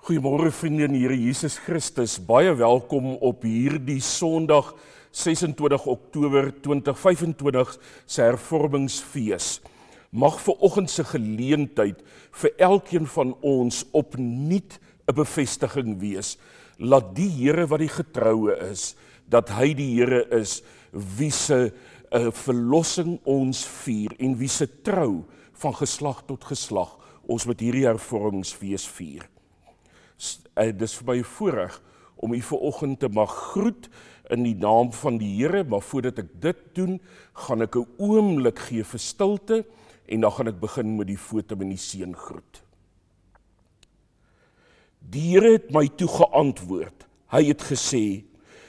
Goeiemôre vriende in Here Jesus Christus, baie welkom op hierdie Sondag 26 Oktober 2025 se hervormingsfees. Mag vanoggend se geleentheid vir elkeen van ons opnuut 'n bevestiging wees. Laat die Here wat die getroue is, dat hy die Here is wie se verlossing ons vier en wie se trou van geslag tot geslag ons met hierdie hervormingsfees vier. Dis vir my 'n voorreg om u vanoggend te mag groet in die naam van die Here, maar voordat ek dit doen, gaan ek 'n oomblik gee vir stilte en dan gaan ek begin met die foto met die seun groet. Die Here het my toe geantwoord. Hy het gesê: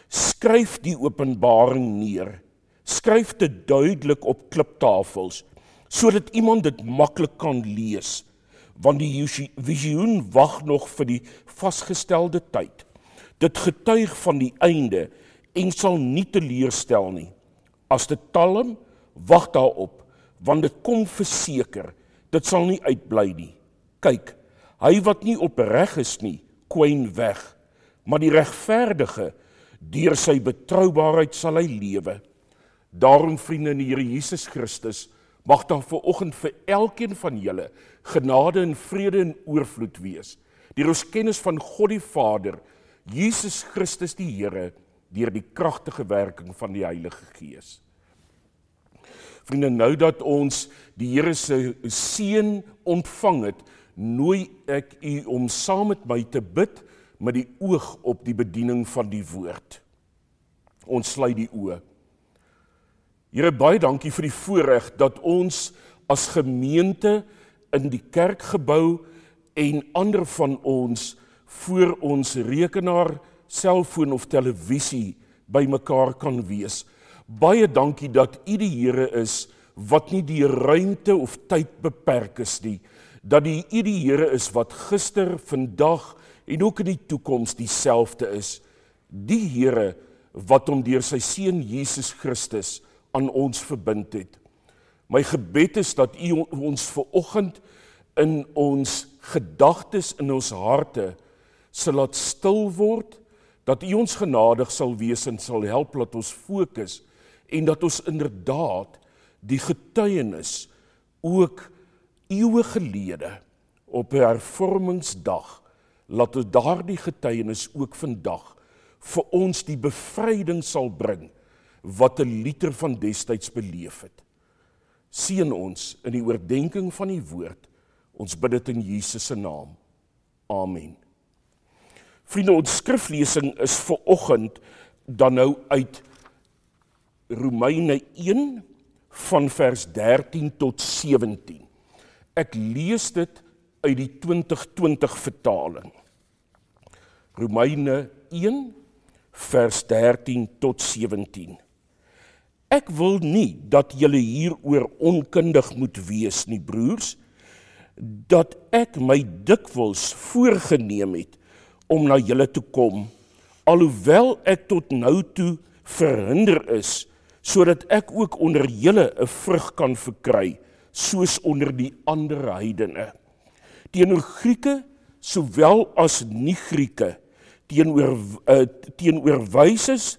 "Skryf die openbaring neer. Skryf dit duidelik op kliptafels, sodat iemand dit maklik kan lees. Want die visioen wag nog vir die vasgestelde tyd. Dit getuig van die einde en sal nie teleurstel nie. As dit talm, wag daarop, want dit kom verseker, dit sal nie uitbly nie. Kyk, hy wat nie opreg is nie, kwyn weg, maar die regverdige, deur sy betroubaarheid sal hy lewe. Daarom, vriende in die Here Jesus Christus, mag dan vanoggend vir elkeen van julle genade en vrede en oorvloed wees, deur ons kennis van God die Vader, Jesus Christus die Here, deur die kragtige werking van die Heilige Gees." Vriende, nou dat ons die Here se seën ontvang het, nooi ek u om saam met my te bid met die oog op die bediening van die woord. Ons sluit die oë. Here, baie dankie vir die voorreg dat ons as gemeente in die kerkgebou en ander van ons voor ons rekenaar, selfoon of televisie by mekaar kan wees. Baie dankie dat u die Here is wat nie die ruimte of tyd beperk is nie, dat u die Here is wat gister, vandag en ook in die toekoms dieselfde is. Die Here wat hom deur sy seun Jesus Christus aan ons verbind het. My gebed is dat u ons vanoggend in ons gedagtes, in ons harte, sal laat stil word, dat u ons genadig sal wees en sal help dat ons fokus, en dat ons inderdaad die getuienis ook eeue gelede op 'n hervormingsdag, laat ons daardie getuienis ook vandag vir ons die bevryding sal bring wat 'n liter van destyds beleef het. Seën ons in die oordeenking van die woord. Ons bid dit in Jesus se naam. Amen. Vriende, ons skriflesing is vanoggend dan nou uit Romeine 1 van vers 13 tot 17. Ek lees dit uit die 2020 vertaling. Romeine 1 vers 13 tot 17. Ek wil nie dat julle hieroor onkundig moet wees nie, broers, dat ek my dikwels voorgenem het om na julle te kom, alhoewel ek tot nou toe verhinder is, sodat ek ook onder julle 'n vrug kan verkry, soos onder die ander heidene. Teenoor Grieke, sowel as nie-Grieke, teenoor wyses,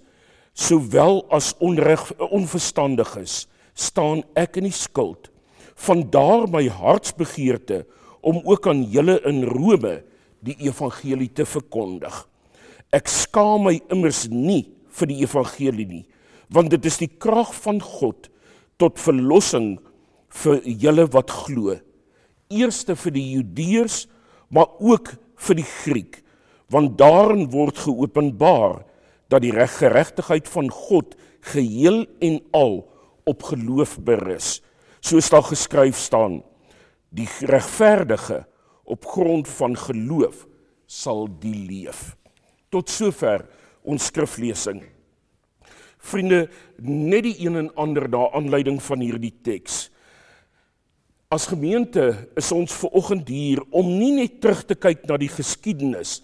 sowel as onverstandiges, staan ek in die skuld. Vandaar my hartsbegeerte om ook aan julle in Rome die evangelie te verkondig. Ek skaam my immers nie vir die evangelie nie, want dit is die krag van God tot verlossing vir julle wat glo. Eerste vir die Judeërs, maar ook vir die Griek, want daarin word geopenbaar dat die geregtigheid van God geheel en al op geloof berus. Soos daar geskryf staan, die regverdige op grond van geloof sal die leef. Tot sover ons skriflesing. Vriende, net die een en ander na aanleiding van hierdie teks. As gemeente is ons vanoggend hier om nie net terug te kyk na die geskiedenis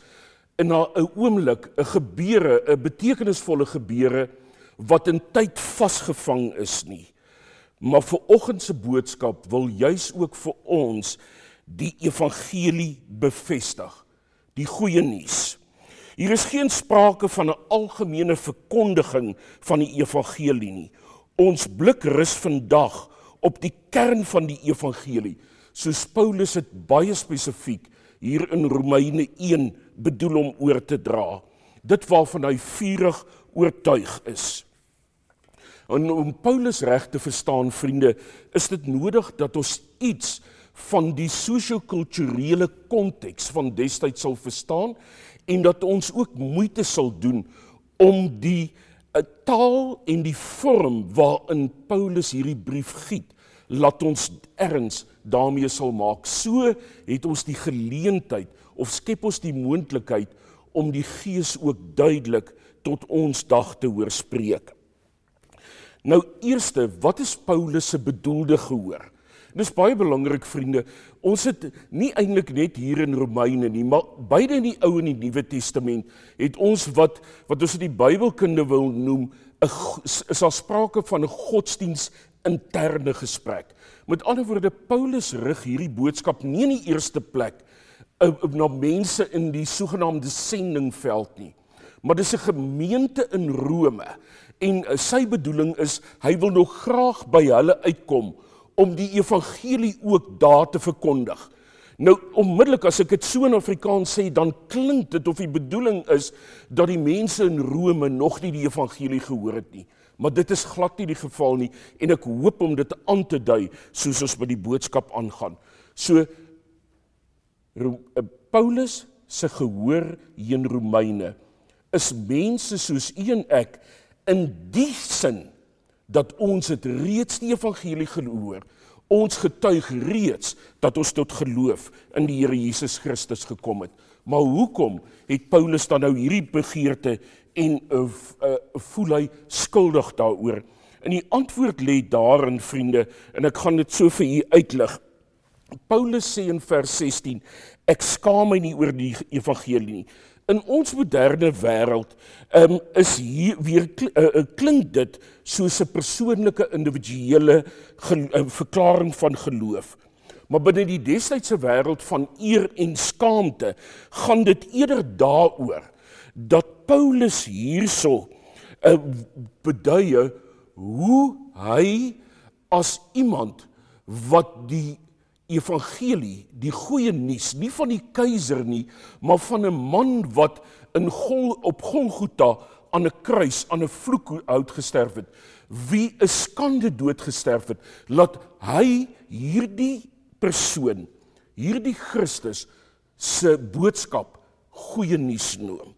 en na 'n oomblik, 'n gebeure, 'n betekenisvolle gebeure wat in tyd vasgevang is nie. Maar vanoggend se boodskap wil juis ook vir ons die evangelie bevestig. die goeie nuus. Hier is geen sprake van 'n algemene verkondiging van die evangelie nie. Ons blik rus vandag op die kern van die evangelie, soos Paulus dit baie spesifiek hier in Romeine 1 bedoel om oor te dra. Dit waarvan hy vurig oortuig is. En om Paulus reg te verstaan, vriende, is dit nodig dat ons iets van die sosio-kulturele konteks van destyds sal verstaan en dat ons ook moeite sal doen om die taal en die vorm waarin Paulus hierdie brief giet, laat ons erns daarmee sal maak. So het ons die geleentheid of skep ons die moontlikheid om die Gees ook duidelik tot ons dag te hoor spreek. Nou eerste, wat is Paulus se bedoelde gehoor? Dis baie belangrik, vriende. Ons het nie eintlik net hier in Romeine nie, maar beide in die Ou en die Nuwe Testament het ons wat ons in die Bybelkunde wil noem, is daar sprake van 'n godsdiens interne gesprek. Met ander woorde, Paulus rig hierdie boodskap nie in die eerste plek na mense in die sogenaamde sendingveld nie, maar dis 'n gemeente in Rome en sy bedoeling is, hy wil nog graag by hulle uitkom om die evangelie ook daar te verkondig. Nou, onmiddellik as ek dit so in Afrikaans sê, dan klink dit of die bedoeling is dat die mense in Rome nog nie die evangelie gehoor het nie. Maar dit is glad nie die geval nie en ek hoop om dit aan te dui soos ons by die boodskap aangaan. So, Paulus se gehoor hier in Romeine is mense soos u en ek in die sin dat ons het reeds die evangelie gehoor. Ons getuig reeds dat ons tot geloof in die Here Jesus Christus gekom het. Maar hoekom het Paulus dan nou hierdie begeerte en voel hy skuldig daaroor? En die antwoord lê daarin, vriende, en ek gaan dit so vir u uitlig. Paulus sê in vers 16, ek skaam my nie oor die evangelie nie. In ons moderne wêreld is hier weer klink dit soos 'n persoonlike individuele verklaring van geloof. Maar binne die destydse wêreld van eer en skaamte gaan dit eerder daaroor dat Paulus hierso beduie hoe hy as iemand wat die evangelie, die goeie nuus, nie van die keiser nie, maar van 'n man wat op Golgotha aan 'n kruis, aan 'n vloekhout gesterf het, wie 'n skande dood gesterf het, laat hy hierdie persoon, hierdie Christus se boodskap goeie nuus noem.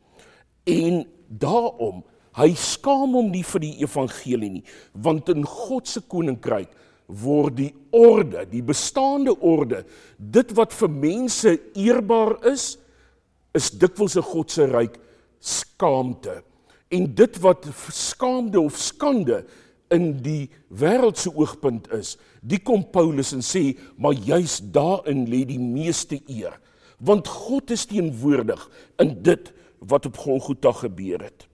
En daarom, hy skaam hom nie vir die evangelie nie, want in God se koninkryk word die orde, die bestaande orde, dit wat vir mense eerbaar is dikwels in God se ryk skaamte. En dit wat skaamde of skande in die wêreldse oogpunt is, die kom Paulus en sê, maar juis daarin lê die meeste eer, want God is teenwoordig in dit wat op Golgotha gebeur het.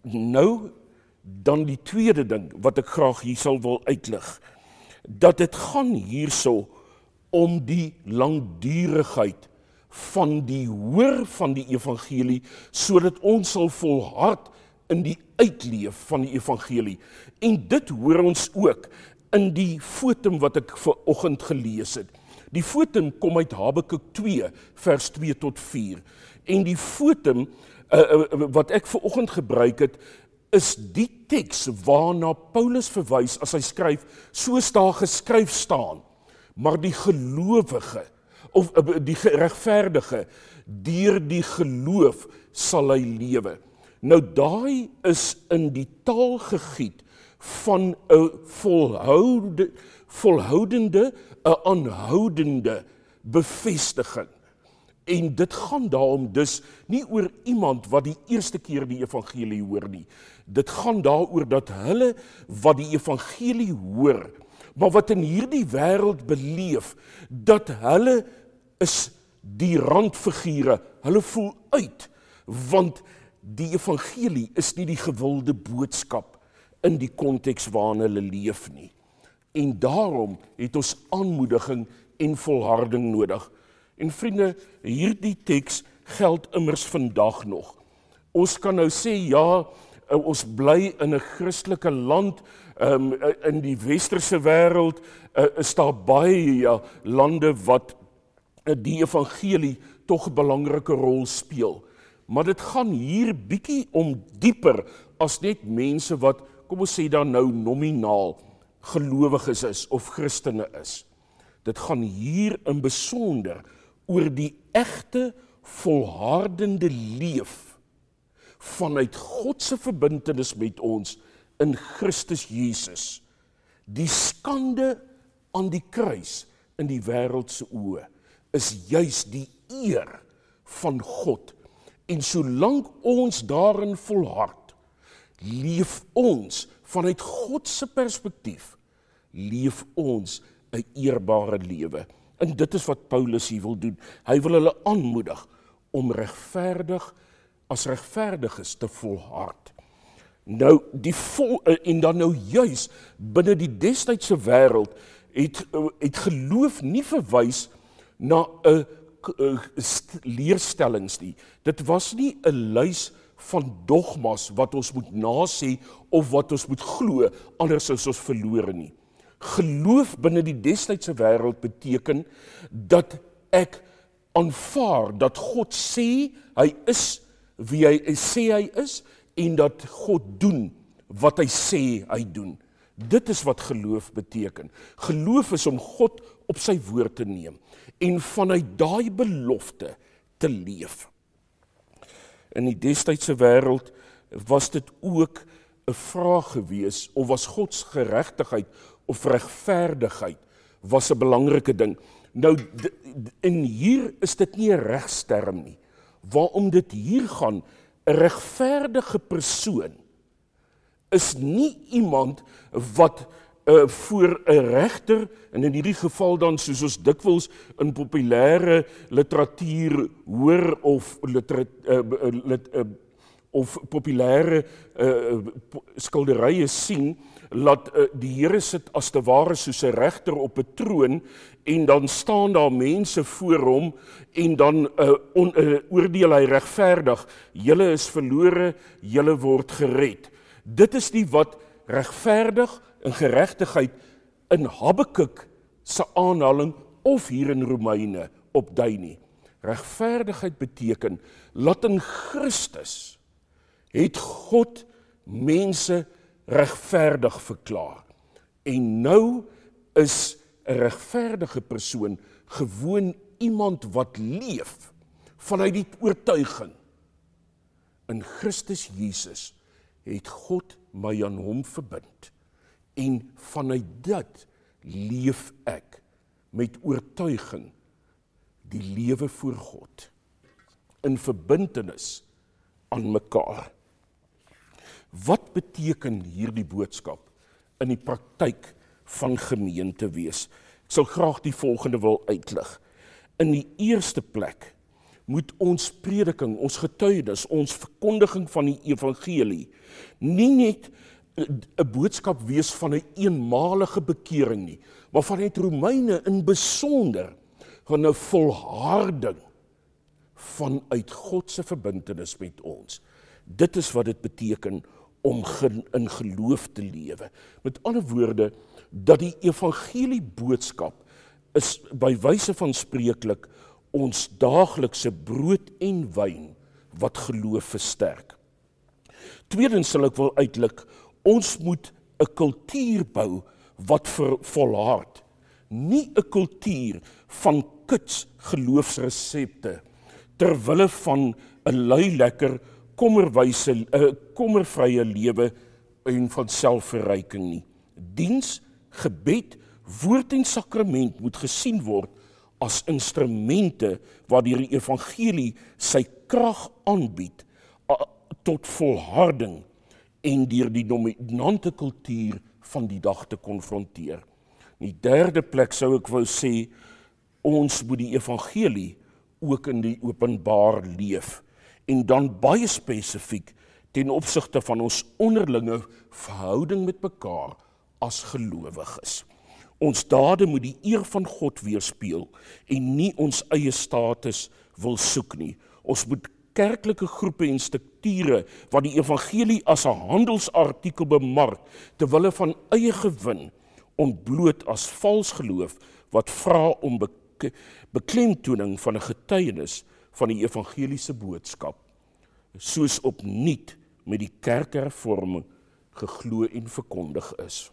Nou, dan die tweede ding wat ek graag hier sal wil uitlig, dat dit gaan hierso om die langdurigheid van die hoor van die evangelie, sodat ons sal volhard in die uitleef van die evangelie. En dit hoor ons ook in die fotum wat ek vanoggend gelees het. Die fotum kom uit Habakuk 2, vers 2 tot 4. En die fotum wat ek vanoggend gebruik het, is die teks waarna Paulus verwys as hy skryf, soos daar geskryf staan, maar die gelowige, of die regverdige, deur die geloof sal hy lewe. Nou daai is in die taal gegied van 'n volhoudende, 'n aanhoudende bevestiging. En dit gaan daarom dus nie oor iemand wat die eerste keer die evangelie hoor nie. Dit gaan daaroor dat hulle wat die evangelie hoor, maar wat in hierdie wêreld beleef, dat hulle is die randfigure, hulle voel uit, want die evangelie is nie die gewilde boodskap in die konteks waarin hulle leef nie. En daarom het ons aanmoediging en volharding nodig. En vriende, hierdie teks geld immers vandag nog. Ons kan nou sê, ja, ons bly in 'n Christelike land, in die westerse wêreld is daar baie lande wat die evangelie tog 'n belangrike rol speel. Maar dit gaan hier bietjie om dieper as net mense wat, kom ons sê dan nou nominaal, gelowiges is of Christene is. Dit gaan hier in besonder oor die egte, volhardende leef vanuit God se verbintenis met ons in Christus Jesus. Die skande aan die kruis in die wêreld se oë is juis die eer van God. En solank ons daarin volhard, leef ons vanuit God se perspektief, leef ons 'n eerbare lewe. En dit is wat Paulus hier wil doen. Hy wil hulle aanmoedig om as regverdiges te volhard. Nou, en dan nou juis binne die destydse wêreld het geloof nie verwys na 'n leerstellings nie. Dit was nie 'n lys van dogmas wat ons moet nasê of wat ons moet glo, anders is ons verlore nie. Geloof binne die destydse wêreld beteken dat ek aanvaar dat God sê hy is wie hy sê hy is en dat God doen wat hy sê hy doen. Dit is wat geloof beteken. Geloof is om God op sy woord te neem en vanuit daai belofte te leef. In die destydse wêreld was dit ook 'n vraag gewees, of was Gods geregtigheid of regverdigheid was 'n belangrike ding. Nou, en hier is dit nie 'n regsterm nie. Waarom dit hier gaan, 'n regverdige persoon is nie iemand wat voor 'n regter, en in hierdie geval dan soos ons dikwels in populêre literatuur hoor of populêre skilderye sien, laat die Here sit as te ware soos 'n regter op 'n troon en dan staan daar mense voor hom en dan oordeel hy regverdig. Julle is verlore, julle word gered. Dit is nie wat regverdig en geregtigheid in Habakuk se aanhaling of hier in Romeine opdui nie. Regverdigheid beteken dat in Christus het God mense regverdig verklaar. En nou is 'n regverdige persoon gewoon iemand wat leef vanuit die oortuiging. In Christus Jesus het God my aan hom verbind. En vanuit dit leef ek met oortuiging die lewe voor God in verbintenis aan mekaar. Wat beteken hierdie boodskap in die praktyk van gemeente wees? Ek sal graag die volgende wil uitlig. In die eerste plek moet ons prediking, ons getuienis, ons verkondiging van die evangelie nie net 'n boodskap wees van 'n eenmalige bekering nie, maar vanuit Romeine in besonder van 'n volharding vanuit God se verbintenis met ons. Dit is wat dit beteken om in geloof te lewe. Met ander woorde, dat die evangelie boodskap is by wyse van spreeklik ons daaglikse brood en wyn wat geloof versterk. Tweedens sal ek wil uitlig, ons moet 'n kultuur bou wat volhard, nie 'n kultuur van kits geloofsresepte terwille van 'n lui lekker kommervrye lewe en van selfverryking nie. Diens, gebed, woord en sakrament moet gesien word as instrumente waardeur die evangelie sy krag aanbied tot volharding en deur die dominante kultuur van die dag te konfronteer. In die derde plek sou ek wou sê, ons moet die evangelie ook in die openbaar leef en dan baie spesifiek ten opsigte van ons onderlinge verhouding met mekaar as gelowiges. Ons dade moet die eer van God weerspieël en nie ons eie status wil soek nie. Ons moet kerklike groepe en strukture wat die evangelie as 'n handelsartikel bemark ter wille van eie gewin ontbloot as vals geloof wat vra om beklemtoning van 'n getuienis van die evangeliese boodskap, soos opnuut met die kerkhervorming geglo en verkondig is.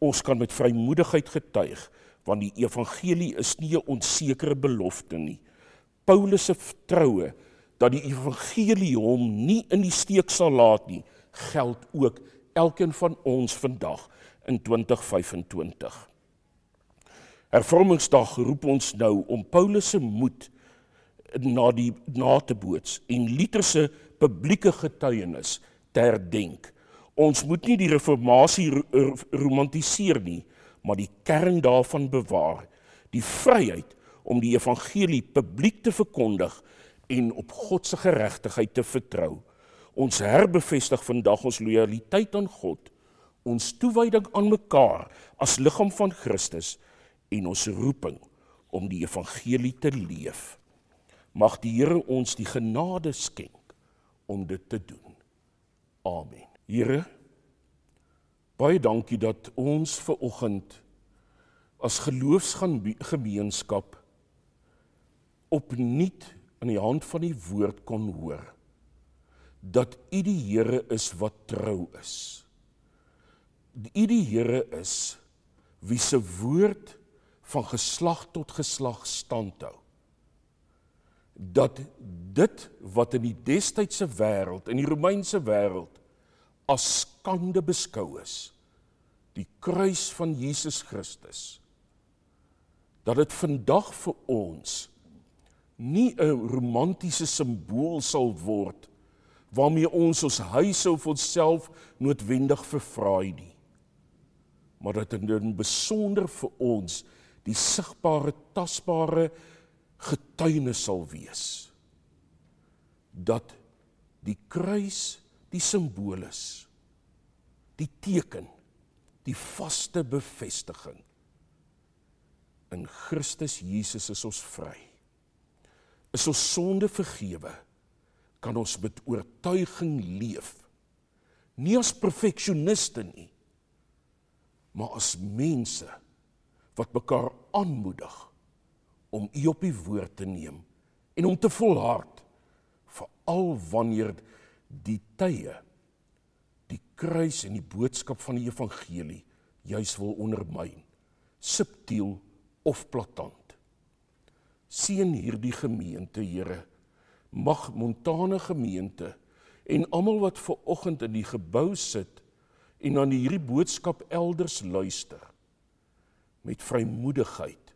Ons kan met vrymoedigheid getuig, want die evangelie is nie 'n onsekere belofte nie. Paulus se vertroue dat die evangelie hom nie in die steek sal laat nie, geld ook elkeen van ons vandag in 2025. Hervormingsdag roep ons nou om Paulus se moed na te boots en Luther se publieke getuienis te herdenk. Ons moet nie die reformatie romantiseer nie, maar die kern daarvan bewaar, die vryheid om die evangelie publiek te verkondig en op God se geregtigheid te vertrou. Ons herbevestig vandag ons lojaliteit aan God, ons toewyding aan mekaar as liggaam van Christus en ons roeping om die evangelie te leef. Mag die Here ons die genade skenk om dit te doen. Amen. Here, baie dankie dat ons vanoggend as geloofsgemeenskap opnuut in die hand van die woord kon hoor, dat U die Here is wat trou is. U die Here is wie se woord van geslag tot geslag standhou. Dat dit wat in die destydse wêreld, in die Romeinse wêreld, as skande beskou is, die kruis van Jesus Christus, dat dit vandag vir ons nie 'n romantiese simbool sal word, waarmee ons huise of onsself noodwendig verfraai nie, maar dat dit in besonder vir ons die sigbare, tasbare getuienis sal wees, dat die kruis die simbool is, die teken, die vaste bevestiging. In Christus Jesus is ons vry. Is ons sonde vergewe, kan ons met oortuiging leef. Nie as perfeksioniste nie, maar as mense wat mekaar aanmoedig om U op die woord te neem en om te volhard, veral wanneer die tye, die kruis en die boodskap van die evangelie juis wil ondermyn, subtiel of plaatant. Seën hierdie gemeente, Here, mag Montana gemeente en almal wat vanoggend in die gebou sit en aan hierdie boodskap elders luister, met vrymoedigheid,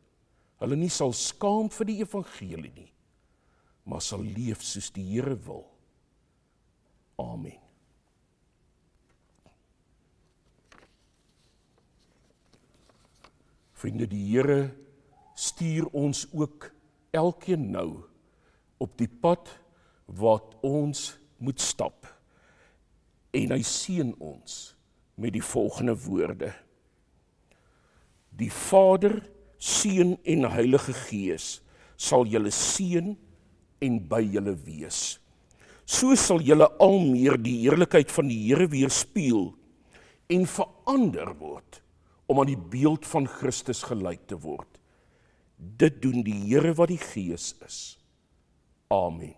hulle nie sal skaam vir die evangelie nie, maar sal leef soos die Here wil. Amen. Vriende, die Here stuur ons ook elkeen nou op die pad wat ons moet stap. En hy seën ons met die volgende woorde. Die Vader, Seun en Heilige Gees sal julle seën en by julle wees. So sal julle al meer die heerlikheid van die Here weerspieël en verander word om aan die beeld van Christus gelyk te word. Dit doen die Here wat die Gees is. Amen.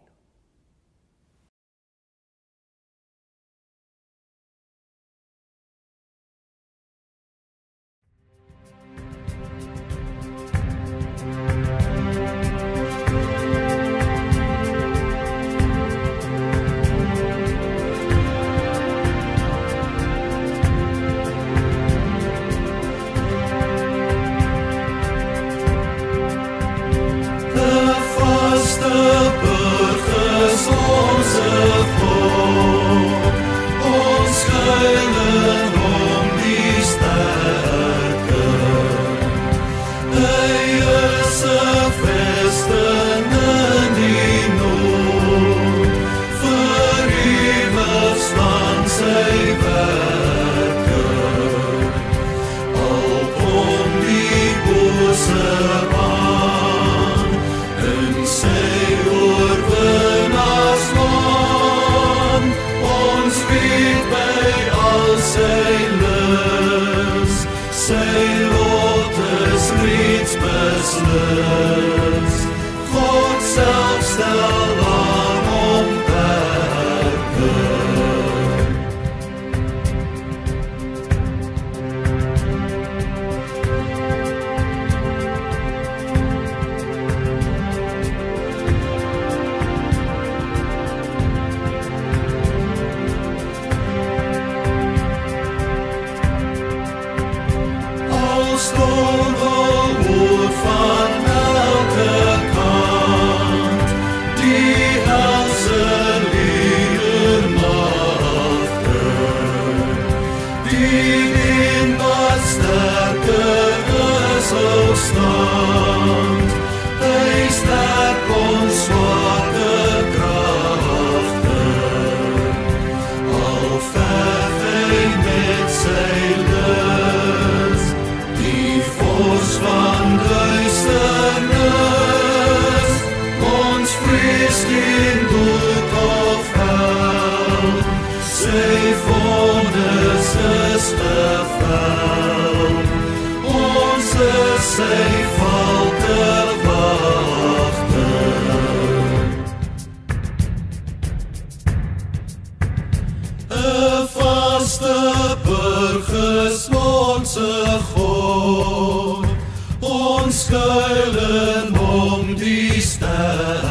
The bevel. Ons is sy valterwagte. 'n vaste burg is onse God, ons skuil in hom die ster.